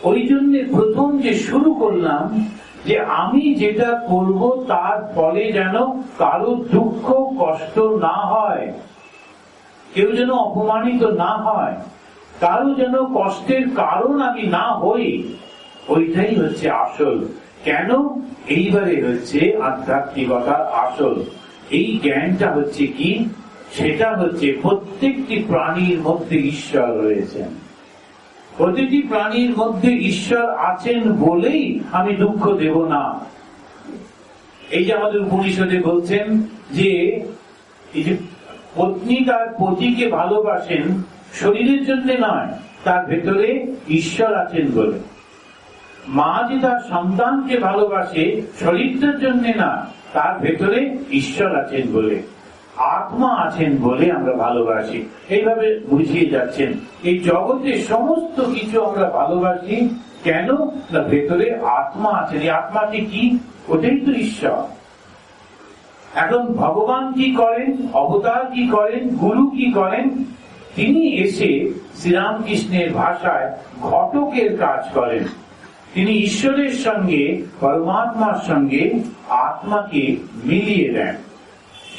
ওই জন্য প্রথম যে শুরু করলাম যে আমি যেটা করব তার ফলে যেন কারো দুঃখ কষ্ট না হয়, কেউ যেন অপমানিত না হয়, কারো যেন কষ্টের কারণ আমি না হই, ওইটাই হচ্ছে আসল। কেন? এইবারে হচ্ছে আধ্যাত্মিকতার আসল। এই জ্ঞানটা হচ্ছে কি? সেটা হচ্ছে প্রত্যেকটি প্রাণীর মধ্যে ঈশ্বর রয়েছেন। প্রতিটি প্রাণীর মধ্যে ঈশ্বর আছেন বলেই আমি দুঃখ দেব না। এই যে আমাদের উপনিষদে বলছেন যে এই যে পত্নী তার পতিকে ভালোবাসেন শরীরের জন্য নয়, তার ভেতরে ঈশ্বর আছেন বলে। মা যে তার সন্তানকে ভালোবাসে শরীরটার জন্য না, তার ভেতরে ঈশ্বর আছেন বলে, আত্মা আছেন বলে আমরা ভালোবাসি। এইভাবে বুঝিয়ে যাচ্ছেন এই জগতে সমস্ত কিছু আমরা ভালোবাসি কেন? না ভেতরে আত্মা আছেন। এই আত্মাটি কি? ওটাই তো ঈশ্বর। এখন ভগবান কি করেন, অবতার কি করেন, গুরু কি করেন? তিনি এসে শ্রীরামকৃষ্ণের ভাষায় ঘটকের কাজ করেন। তিনি ঈশ্বরের সঙ্গে, পরমাত্মার সঙ্গে আত্মাকে মিলিয়ে দেন।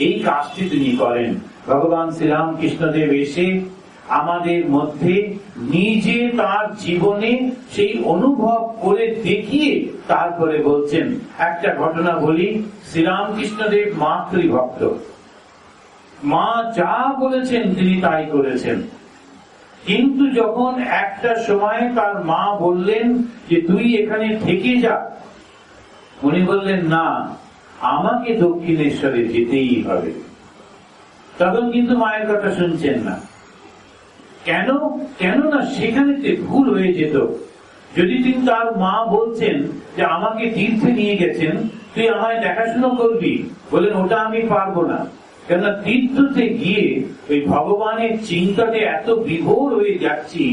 এই কাজটি তিনি করেন। ভগবান শ্রীরামকৃষ্ণদেব এসে আমাদের মধ্যে নিজে তার জীবনে সেই অনুভব করে দেখিয়ে তারপরে বলছেন। একটা ঘটনা বলি, শ্রীরামকৃষ্ণদেব মাতৃভক্ত, মা যা বলেছেন তিনি তাই করেছেন। কিন্তু যখন একটা সময় তার মা বললেন যে তুই এখানে থেকে যা, উনি বললেন না, আমাকে দক্ষিণেশ্বরে যেতেই হবে। তখন কিন্তু মায়ের কথা শুনছেন না। কেন? কেননা সেখানে ভুল হয়ে যেত। যদি তিনি তার মা বলছেন যে আমাকে তীর্থে নিয়ে গেছেন, তুই আমায় দেখাশোনা করবি, বলেন ওটা আমি পারবো না। কেননা তীর্থতে গিয়ে ওই ভগবানের চিন্তাতে এত বিভোর হয়ে যাচ্ছি,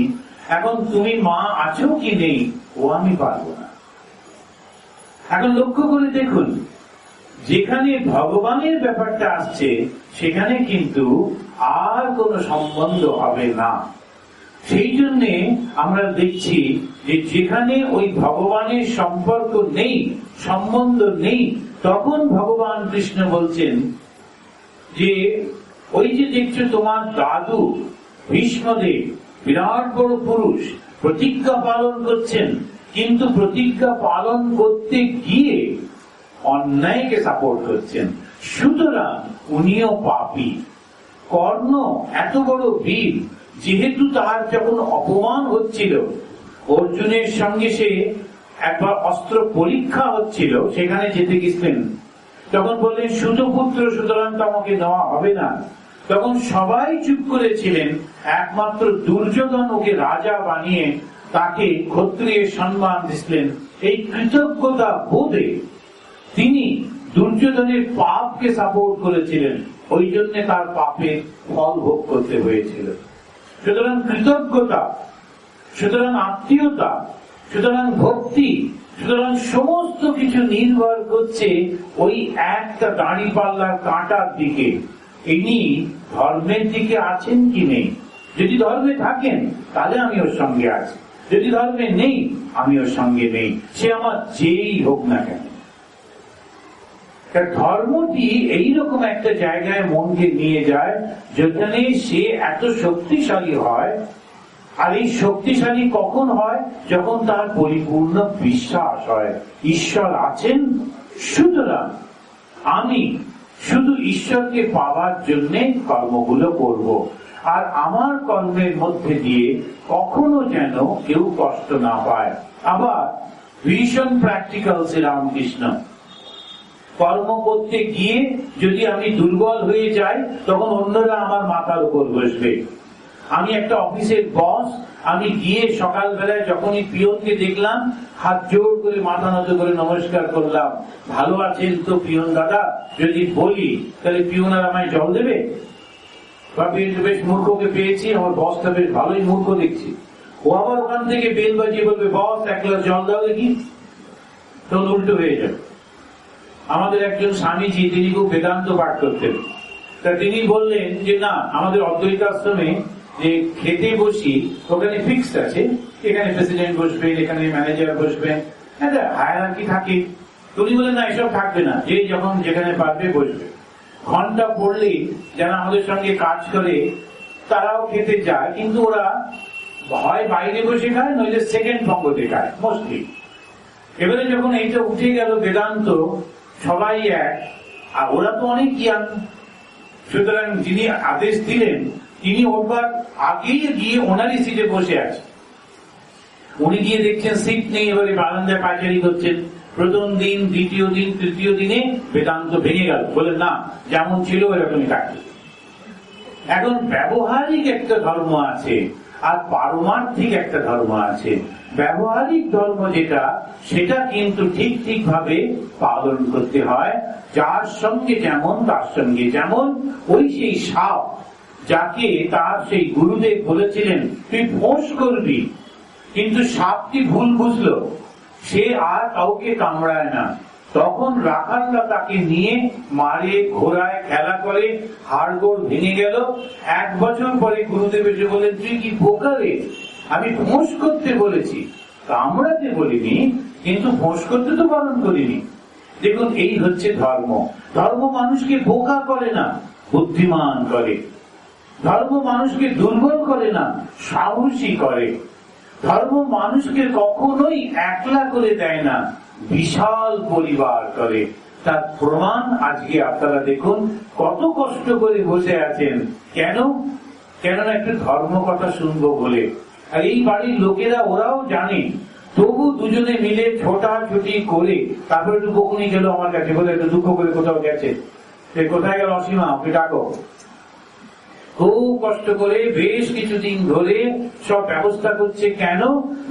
এখন তুমি মা আছো কি নেই ও আমি পারবো না। এখন লক্ষ্য করে দেখুন, যেখানে ভগবানের ব্যাপারটা আসছে সেখানে কিন্তু আর কোনো সম্বন্ধ হবে না। সেই জন্যে আমরা দেখছি যে যেখানে ওই ভগবানের সম্পর্ক নেই, সম্বন্ধ নেই, তখন ভগবান কৃষ্ণ বলছেন যে ওই যে দেখছো তোমার দাদু ভীষ্মদেব, বিরাট বড় পুরুষ, প্রতিজ্ঞা পালন করছেন, কিন্তু প্রতিজ্ঞা পালন করতে গিয়ে অন্যায়কে সাপোর্ট করছেন, সুতরাং উনিও পাপী। কর্ণ এত বড় বীর, যেহেতু তার যখন অপমান হচ্ছিল, অর্জুনের সঙ্গে সে একবার অস্ত্র পরীক্ষা হচ্ছিল, সেখানে যেতে গেছিলেন, তখন বললেন সুতপুত্র, সুতরাং তো আমাকে নেওয়া হবে না। তখন সবাই চুপ করেছিলেন, একমাত্র দুর্যোধন ওকে রাজা বানিয়ে তাকে ক্ষত্রিয়ের সম্মান দিছিলেন। এই কৃতজ্ঞতা বোধে তিনি দুর্যোধনের পাপকে সাপোর্ট করেছিলেন, ওই জন্য তার পাপে ফল ভোগ করতে হয়েছিল। সুতরাং কৃতজ্ঞতা, সুতরাং আত্মীয়তা, সুতরাং ভক্তি, সুতরাং সমস্ত কিছু নির্ভর করছে ওই একটা দাঁড়িপাল্লার কাঁটার দিকে। ইনি ধর্মের দিকে আছেন কি নেই? যদি ধর্মে থাকেন তাহলে আমি ওর সঙ্গে আছি, যদি ধর্মে নেই আমি ওর সঙ্গে নেই, সে আমার যেই হোক না কেন। ধর্মটি এইরকম একটা জায়গায় মনকে নিয়ে যায় যেখানে সে এত শক্তিশালী হয়। আর এই শক্তিশালী কখন হয়? যখন তার পরিপূর্ণ বিশ্বাস হয় ঈশ্বর আছেন, সুতরাং আমি শুধু ঈশ্বরকে পাওয়ার জন্য কর্মগুলো করব, আর আমার কর্মের মধ্যে দিয়ে কখনো যেন কেউ কষ্ট না পায়। আবার ভীষণ প্র্যাকটিক্যাল শ্রীরামকৃষ্ণ, কর্ম করতে গিয়ে যদি আমি দুর্বল হয়ে যাই তখন অন্যরা আমার মাথার উপর বসবে। আমি একটা অফিসের বস, আমি গিয়ে সকালবেলায় যখনই পিয়নকে দেখলাম, হাত জোর করে মাথা নত করে নমস্কার করলাম, ভালো আছেন তো পিয়ন দাদা, যদি বলি তাহলে পিয়ন আর আমায় জল দেবে? বা বেশ মূর্খকে পেয়েছি, আমার বসটা বেশ ভালোই মূর্খ দেখছি, ও আবার ওখান থেকে বেল বাজিয়ে বলবে বস এক গ্লাস জল দাও দেখি, তখন উল্টো হয়ে যাবে। আমাদের একজন স্বামীজি, তিনি খুব বেদান্ত পাঠ করতেন, তা তিনি বললেন যে না, আমাদের অদ্বৈত আশ্রমে যে খেতে বসি ওখানে ফিক্সড আছে, এখানে প্রেসিডেন্ট বসবেন, এখানে ম্যানেজার বসবেন, একটা হায়ারার্কি থাকে। উনি বলেন না, এসব থাকবে না, যে যখন যেখানে পারবে বসবে। ঘন্টা পড়লেই যারা আমাদের সঙ্গে কাজ করে তারাও খেতে যায়, কিন্তু ওরা হয় বাইরে বসে খায়, নইলে সেকেন্ড পঙ্গতে খায় মোস্টলি। এবারে যখন এইটা উঠে গেল বেদান্ত, সবাই এক, আর ওরা তো অনেক জ্ঞান, সুতরাং যিনি আদেশ দিলেন তিনি ওরবার আগেই গিয়ে ওনারই সিটে বসে আছে। উনি গিয়ে দেখছেন সিট নেই, এবারে বারান্দায় পায়চারি করছেন। প্রথম দিন, দ্বিতীয় দিন, তৃতীয় দিনে বেদান্ত ভেঙে গেল, বলেন না, যেমন ছিল এরকমই থাকবে। এখন ব্যবহারিক একটা ধর্ম আছে আর পারমার্থিক একটা ধর্ম আছে। ব্যবহারিক ধর্ম যেটা, সেটা কিন্তু ঠিক ঠিক ভাবে পালন করতে হয়, যার সঙ্গে যেমন তার সঙ্গে যেমন। ওই সেই সাপ, যাকে তার সেই গুরুদেব বলেছিলেন তুই ফোঁস করবি, কিন্তু সাপটি ভুল বুঝলো, সে আর কাউকে কামড়ায় না। তখন রাখালরা তাকে নিয়ে মারে, ঘোরায়, খেলা করে, হাড়গোড় ভেঙে গেল। 1 বছর পরে গুরুদেব এসে বলেন তুই কি বোকা রে, আমি ফোঁস করতে বলেছি, কামড়াতে বলিনি, কিন্তু ফোঁস করতে তো বারণ করিনি। দেখুন, এই হচ্ছে ধর্ম। ধর্ম মানুষকে বোকা করে না, বুদ্ধিমান করে। ধর্ম মানুষকে দুর্বল করে না, সাহসী করে। ধর্ম মানুষকে কখনোই একলা করে দেয় না, বিশাল পরিবার করে। তার প্রমাণ আজকে আপনারা দেখুন, কত কষ্ট করে বসে আছেন। কেন? কেননা একটু ধর্ম কথা শুনবো বলে। আর এই বাড়ির লোকেরা, ওরাও জানে, তবু দুজনে মিলে ছোটাছুটি করে তারপরে একটু বকুনি গেল আমার কাছে, বলে একটু দুঃখ করে কোথাও গেছে, কোথায় গেল অসীমা, ওকে ডাকো। খুব কষ্ট করে বেশ কিছুদিন ধরে সব ব্যবস্থা করছে। কেন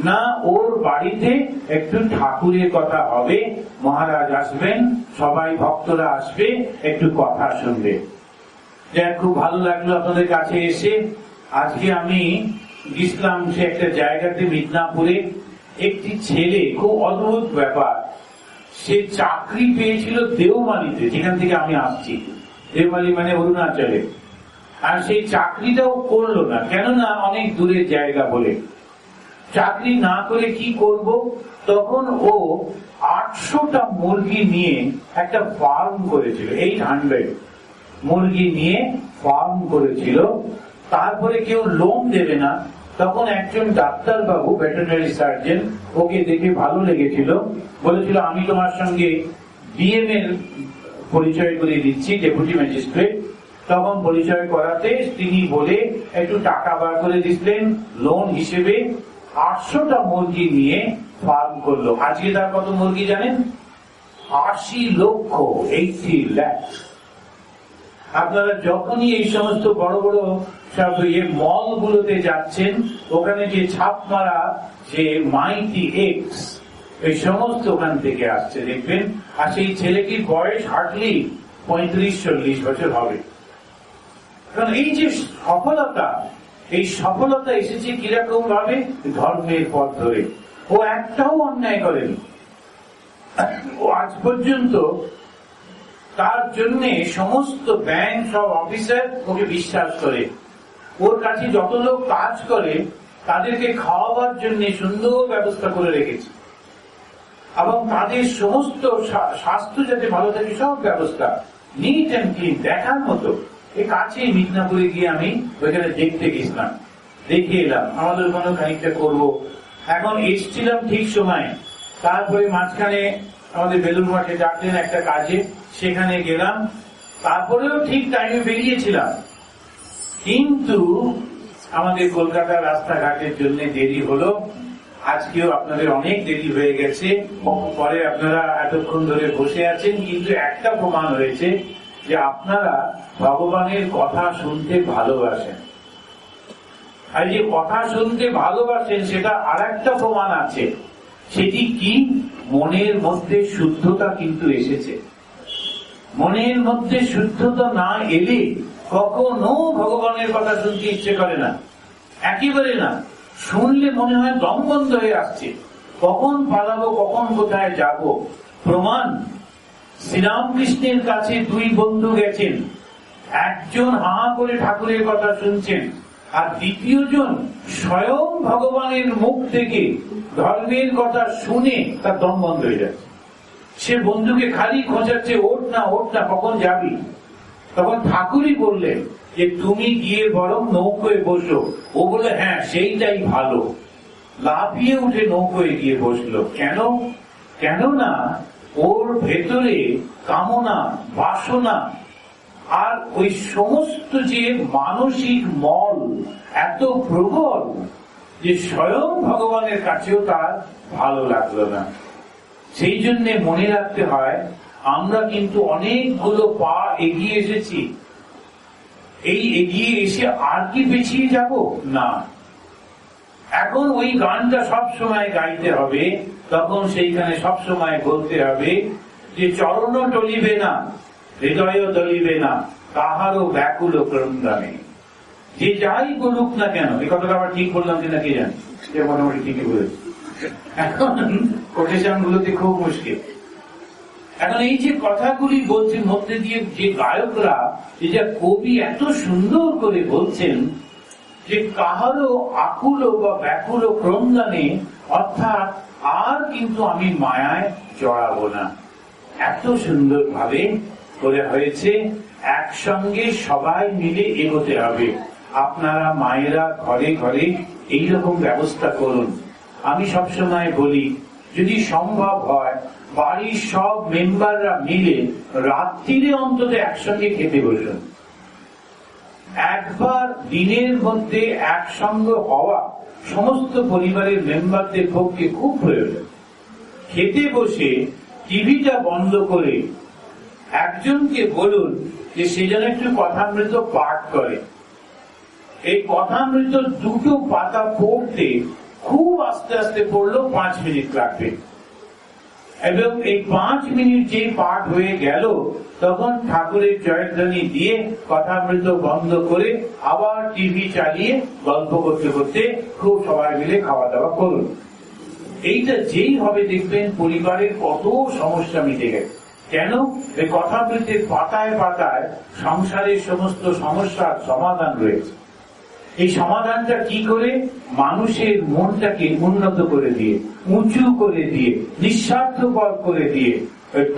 না, ওর বাড়িতে একটু ঠাকুরের কথা হবে, মহারাজ আসবেন, সবাই ভক্তরা আসবে, একটু কথা শুনবে। যাক, খুব ভালো লাগলো আপনাদের কাছে এসে। আজকে আমি গেছিলাম সে একটা জায়গাতে, মিদনাপুরে, একটি ছেলে, খুব অদ্ভুত ব্যাপার, সে চাকরি পেয়েছিল দেওমালিতে, যেখান থেকে আমি আসছি। দেওমালি মানে অরুণাচলে। আর সেই চাকরিটাও করলো না, কেননা অনেক দূরের জায়গা বলে। চাকরি না করে কি করব? তখন ও 800টা মুরগি নিয়ে একটা ফার্ম করেছিল, 800 মুরগি নিয়ে ফার্ম করেছিল। তারপরে কেউ লোন দেবে না, তখন একজন ডাক্তার বাবু, ভেটেরিনারি সার্জন, ওকে দেখে ভালো লেগেছিল, বলেছিল আমি তোমার সঙ্গে ডিএম এর পরিচয় করে দিচ্ছি, ডেপুটি ম্যাজিস্ট্রেট। তখন পরিচয় করাতে তিনি বলে একটু টাকা বার করে দিচ্ছেন লোন হিসেবে। 800টা মুরগি নিয়ে ফার্ম করলো। আজকে তার কত মুরগি জানেন? 80 লক্ষ, 80 লাখ। আপনারা যখনই এই সমস্ত বড় বড় সব মল গুলোতে যাচ্ছেন, ওখানে যে ছাপ মারা যে মাইটি এক্স, এই সমস্ত ওখান থেকে আসছে দেখবেন। আর সেই ছেলেটির বয়স হার্ডলি 35-40 বছর হবে। কারণ এই যে সফলতা, এই সফলতা এসেছে কিরকম ভাবে? ধর্মের পথ ধরে। ও একটাও অন্যায় করেনি। ও আজ পর্যন্ত তার জন্য সমস্ত ব্যাংক সব অফিসার ওকে বিশ্বাস করে। ওর কাছে যত লোক কাজ করে তাদেরকে খাওয়াবার জন্য সুন্দর ব্যবস্থা করে রেখেছে, এবং তাদের সমস্ত স্বাস্থ্য যাতে ভালো থাকে সব ব্যবস্থা নিট অ্যান্ড ক্লিন, দেখার মতো। এই কাছে মিদনাপুরে গিয়ে আমি ওইখানে দেখতে গেছিলাম, দেখে এলাম। আমাদের ওখানে খানিকটা করবো। এখন এসছিলাম ঠিক সময়। তারপরে মাঝখানে আমাদের বেলুন মাঠে ডাকলেন একটা কাজে, সেখানে গেলাম। তারপরেও ঠিক টাইমে বেরিয়েছিলাম, কিন্তু আমাদের কলকাতার রাস্তাঘাটের জন্য দেরি হলো। আজকেও আপনাদের অনেক দেরি হয়ে গেছে। পরে আপনারা এতক্ষণ ধরে বসে আছেন, কিন্তু একটা প্রমাণ হয়েছে যে আপনারা ভগবানের কথা শুনতে ভালোবাসেন। আর যে কথা শুনতে ভালোবাসেন সেটা আর একটা প্রমাণ আছে। সেটি কি? মনের মধ্যে শুদ্ধতা কিন্তু এসেছে। মনের মধ্যে শুদ্ধতা না এলে কখনো ভগবানের কথা শুনতে ইচ্ছে করে না, একেবারে না। শুনলে মনে হয় দম বন্ধ হয়ে আসছে, কখন পালাবো, কখন কোথায় যাব। প্রমাণ, শ্রীরামকৃষ্ণের কাছে 2 বন্ধু গেছেন। একজন হা করে ঠাকুরের কথা শুনছেন, আর দ্বিতীয় জন স্বয়ং ভগবানের মুখ থেকে ধর্মের কথা শুনে তার দম বন্ধ হয়ে যাচ্ছে। সে বন্ধুকে খালি খোঁজাচ্ছে, ওঠ না ওঠ না, কখন যাবি। তখন ঠাকুরই বললেন যে তুমি গিয়ে বরং নৌকোয় বসো। ও বলে হ্যাঁ সেইটাই ভালো। লাফিয়ে উঠে নৌকোয় গিয়ে বসলো। কেন? কেননা ওর ভেতরে কামনা, বাসনা আর ওই সমস্ত যে মানসিক মল এত প্রবল যে স্বয়ং ভগবানের কাছেও তার ভালো লাগলো না। সেই জন্য মনে রাখতে হয়, আমরা কিন্তু অনেকগুলো পা এগিয়ে এসেছি। এই এগিয়ে এসে আর কি পিছিয়ে যাব না। এখন ওই গানটা সব সময় গাইতে হবে, তখন সেইখানে সব সময় বলতে হবে যে চরণ টলিবে না, হৃদয় টলিবে না, কাহারও ব্যাকুল ক্রন্দনে। যে যাই বলুক না কেন, এই কথাটা আবার ঠিক বললাম কিনা কে জানি, যে মোটামুটি ঠিকই বলেছি। এখন কোটেশন গুলোতে খুব মুশকিল। এখন এই যে কথাগুলি বলছেন মধ্যে দিয়ে যে গায়করা, যে কবি এত সুন্দর করে বলছেন যে কাহারও আকুল বা ব্যাকুল ক্রন্দনে, অর্থাৎ আর কিন্তু আমি মায়ায় জড়াবো না। এত সুন্দর ভাবে করে হয়েছে। একসঙ্গে সবাই মিলে এগোতে হবে। আপনারা মায়েরা ঘরে ঘরে এইরকম ব্যবস্থা করুন। আমি সবসময় বলি, যদি সম্ভব হয় বাড়ির সব মেম্বাররা মিলে রাত্রিরে অন্তত একসঙ্গে খেতে বসুন। একবার দিনের মধ্যে একসঙ্গে হওয়া সমস্ত পরিবারের মেম্বারদের পক্ষে খুব প্রয়োজন। খেতে বসে টিভিটা বন্ধ করে একজনকে বলুন যে সে যেন একটু কথামৃত পাঠ করে। এই কথামৃত 2টো পাতা পড়তে খুব আস্তে আস্তে পড়লেও 5 মিনিট লাগবে, এবং এই 5 মিনিট যে পাঠ হয়ে গেল তখন ঠাকুরের জয়ধ্বনি দিয়ে কথামৃত বন্ধ করে আবার টিভি চালিয়ে গল্প করতে করতে খুব সবাই মিলে খাওয়া দাওয়া করুন। এইটা যেই হবে দেখবেন পরিবারের কত সমস্যা মিটে গেছে। কেন? এই কথামৃতের পাতায় পাতায় সংসারের সমস্ত সমস্যার সমাধান রয়েছে। এই সমাধানটা কি করে? মানুষের মনটাকে উন্নত করে দিয়ে, উঁচু করে দিয়ে, নিঃস্বার্থপর করে দিয়ে,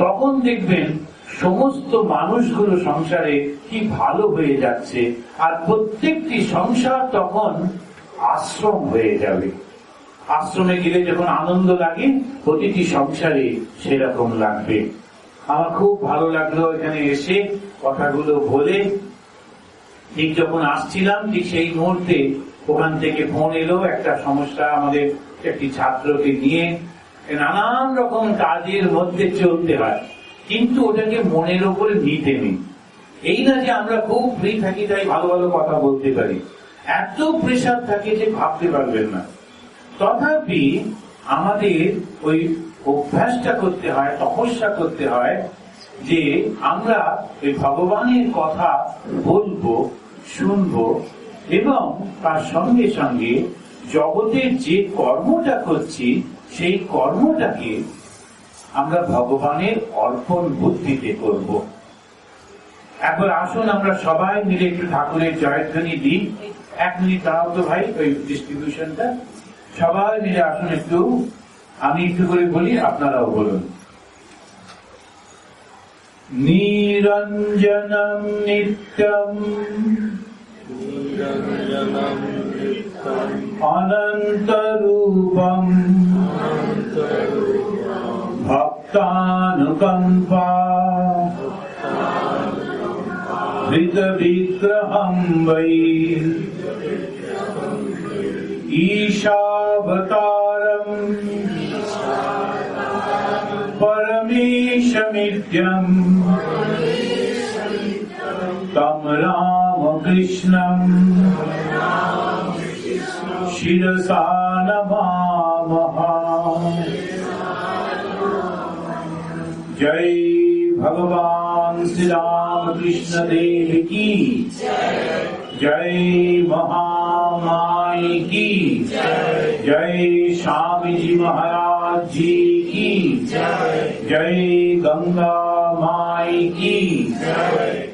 তখন দেখবেন সমস্ত মানুষগুলো সংসারে কি ভালো হয়ে যাচ্ছে। আর প্রত্যেকটি সংসার তখন আশ্রম হয়ে যাবে। আশ্রমে গেলে যখন আনন্দ লাগে, প্রতিটি সংসারে সেরকম লাগবে। আমার খুব ভালো লাগলো এখানে এসে কথাগুলো বলে। ঠিক যখন আসছিলাম ঠিক সেই মুহূর্তে ওখান থেকে ফোন এলো, একটা সমস্যা আমাদের একটি ছাত্রকে নিয়ে, নানান রকম কাজের মধ্যে চলতে হয়, কিন্তু ওটাকে মনের ওপরে নিতে নেই। এই না যে আমরা খুব ফ্রি থাকি তাই ভালো ভালো কথা বলতে পারি, এত প্রেশার থাকে যে ভাবতে পারবেন না। তথাপি আমাদের ওই অভ্যাসটা করতে হয়, তপস্যা করতে হয় যে আমরা ওই ভগবানের কথা বলবো, শুনবো, এবং তার সঙ্গে সঙ্গে জগতের যে কর্মটা করছি সেই কর্মটাকে আমরা ভগবানের অর্পণ বুদ্ধিতে করব। একবার আসুন আমরা সবাই মিলে একটু ঠাকুরের জয়ধ্বনি দিই। 1 মিনিট দাঁড়াও তো ভাই, ওই ডিস্ট্রিবিউশনটা সবাই মিলে আসুন একটু, আমি একটু করে বলি, আপনারাও বলুন। নিরঞ্জনম নিত্যম অনন্তরূপম ভক্তানুকম্পা হৃদবিগ্রহম বৈ ঈশাবতারম পরমেশমিদ্যম তম রামকৃষ্ণম শিরসা নমামহ। जय भगवान श्री राम कृष्ण देव की जय, महामाई की जय, स्वामी जी महाराज जी की जय, गंगा माई की जय।